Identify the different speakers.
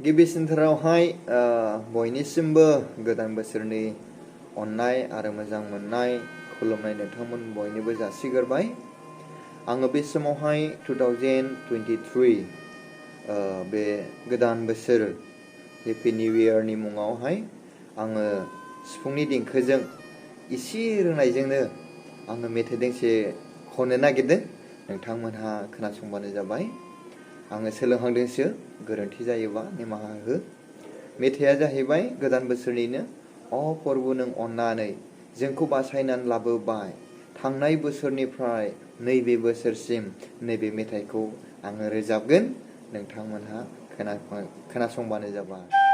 Speaker 1: गिबिसिनथारावहाय बयनिसिमबो गोदान बोसोरनि अननाय आरो मोजां मोननाय खुलुमनाय नोंथांमोन बयनिबो जासिगोरबाय। आङो बे समावहाय 2023 बे गोदान बोसोर हेपि निउ इयारनि मुङावहाय आङो सिफुंनि देंखोजों इसे रोंनायजोंनो आङो मेथाइ दोंसे खननो नागिरदों। नोंथांमोनहा खोनासंबानो जाबाय। आङो सोलोंहांदोंसो, गोरोन्थि जायोबा निमाहा हो। मेथाइया जाहैबाय गोदान बोसोरनिनो अ फरबु नों अननानै जोंखौ बासायनानै लाबोबाय थांनाय बोसोरनिफ्राय नैबे बोसोरसिम नैबे मेथाइखौ आङो रोजाबगोन। नोंथांमोनहा खोनासंबानो जाबाय।